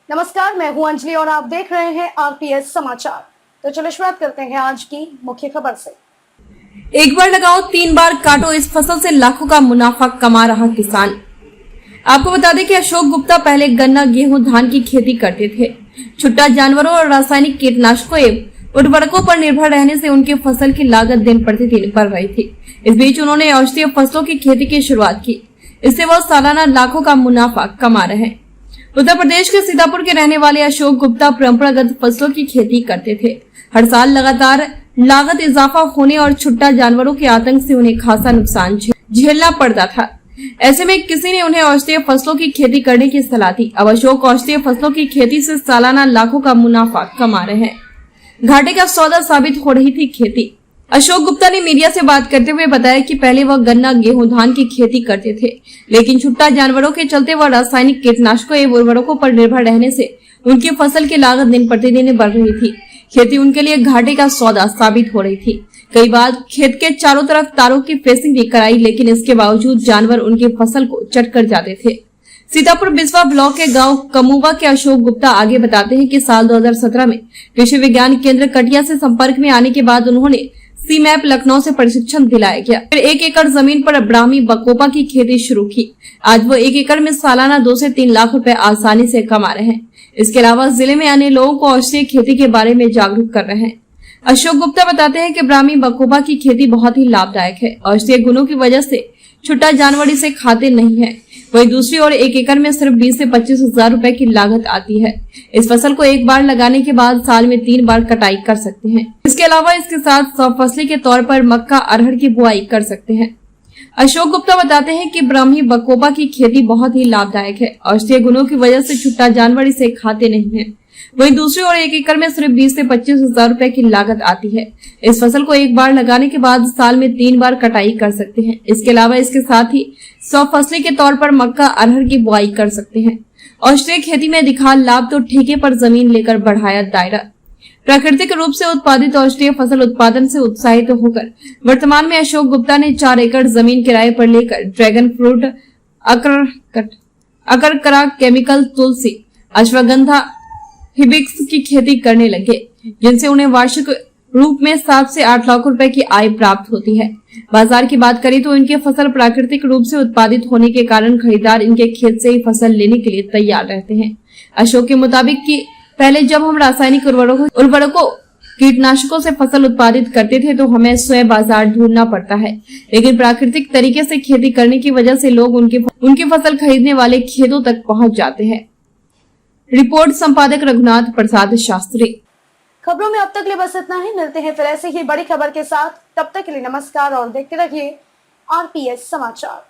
नमस्कार, मैं हूं अंजलि और आप देख रहे हैं आरपीएस समाचार। तो चलो शुरुआत करते हैं आज की मुख्य खबर से। एक बार लगाओ 3 बार काटो, इस फसल से लाखों का मुनाफा कमा रहा किसान। आपको बता दें कि अशोक गुप्ता पहले गन्ना, गेहूं, धान की खेती करते थे। छुट्टा जानवरों और रासायनिक कीटनाशकों एवं उर्वरकों पर निर्भर रहने से उनकी फसल की लागत दिन प्रतिदिन बढ़ रही थी। इस बीच उन्होंने औषधीय फसलों की खेती की शुरुआत की। इससे वह सालाना लाखों का मुनाफा कमा रहे हैं। उत्तर प्रदेश के सीतापुर के रहने वाले अशोक गुप्ता परंपरागत फसलों की खेती करते थे। हर साल लगातार लागत इजाफा होने और छुट्टा जानवरों के आतंक से उन्हें खासा नुकसान झेलना पड़ता था। ऐसे में किसी ने उन्हें औषधीय फसलों की खेती करने की सलाह दी। अब अशोक औषधीय फसलों की खेती से सालाना लाखों का मुनाफा कमा रहे हैं। घाटे का सौदा साबित हो रही थी खेती। अशोक गुप्ता ने मीडिया से बात करते हुए बताया कि पहले वह गन्ना, गेहूं, धान की खेती करते थे, लेकिन छुट्टा जानवरों के चलते वह रासायनिक कीटनाशकों एवं उर्वरकों पर निर्भर रहने से उनकी फसल की लागत दिन प्रतिदिन बढ़ रही थी। खेती उनके लिए घाटे का सौदा साबित हो रही थी। कई बार खेत के चारों तरफ तारों की फेंसिंग भी कराई, लेकिन इसके बावजूद जानवर उनकी फसल को चट कर जाते थे। सीतापुर बिस्वा ब्लॉक के गांव कमुवा के अशोक गुप्ता आगे बताते हैं कि साल 2017 में कृषि विज्ञान केंद्र कटिया से संपर्क में आने के बाद उन्होंने सी मैप लखनऊ से प्रशिक्षण दिलाया गया। फिर 1 एकड़ जमीन पर ब्राह्मी बकोपा की खेती शुरू की। आज वो 1 एकड़ में सालाना 2 से 3 लाख रुपए आसानी से कमा रहे हैं। इसके अलावा जिले में अन्य लोगों को औषधीय खेती के बारे में जागरूक कर रहे हैं। अशोक गुप्ता बताते हैं कि ब्राह्मी बकोपा की खेती बहुत ही लाभदायक है। औषधीय गुणों की वजह से छुट्टा जानवर इसे खाते नहीं है। वही दूसरी ओर 1 एकड़ में सिर्फ 20 से 25 हजार रुपए की लागत आती है। इस फसल को एक बार लगाने के बाद साल में 3 बार कटाई कर सकते हैं। इसके अलावा इसके साथ सौफसली के तौर पर मक्का, अरहर की बुआई कर सकते हैं। अशोक गुप्ता बताते हैं कि ब्राह्मी बकोपा की खेती बहुत ही लाभदायक है। औषधीय गुणों की वजह से छुट्टा जानवर इसे खाते नहीं है। वहीं दूसरी ओर 1 एकड़ में सिर्फ 20 से 25 हजार रुपए की लागत आती है। इस फसल को एक बार लगाने के बाद साल में 3 बार कटाई कर सकते हैं। इसके अलावा इसके साथ ही सौफसली के तौर पर मक्का, अरहर की बुआई कर सकते हैं। औषधीय खेती में दिखा लाभ तो ठेके पर जमीन लेकर बढ़ाया दायरा। प्राकृतिक रूप से उत्पादित औषधीय फसल उत्पादन से उत्साहित होकर वर्तमान में अशोक गुप्ता ने 4 एकड़ जमीन किराए पर लेकर ड्रैगन फ्रूट, अकरकरा, केमिकल, तुलसी, अश्वगंधा, हिबिक्स की खेती करने लगे, जिनसे उन्हें वार्षिक रूप में 7 से 8 लाख रुपए की आय प्राप्त होती है। बाजार की बात करें तो इनकी फसल प्राकृतिक रूप से उत्पादित होने के कारण खरीदार इनके खेत से ही फसल लेने के लिए तैयार रहते हैं। अशोक के मुताबिक कि पहले जब हम रासायनिक उर्वरकों, कीटनाशकों से फसल उत्पादित करते थे तो हमें स्वयं बाजार ढूंढना पड़ता है, लेकिन प्राकृतिक तरीके से खेती करने की वजह से लोग उनकी फसल खरीदने वाले खेतों तक पहुँच जाते हैं। रिपोर्ट संपादक रघुनाथ प्रसाद शास्त्री। खबरों में अब तक लिए बस इतना ही। मिलते हैं फिर ऐसी ही बड़ी खबर के साथ। तब तक के लिए नमस्कार और देखते रहिए आरपीएस समाचार।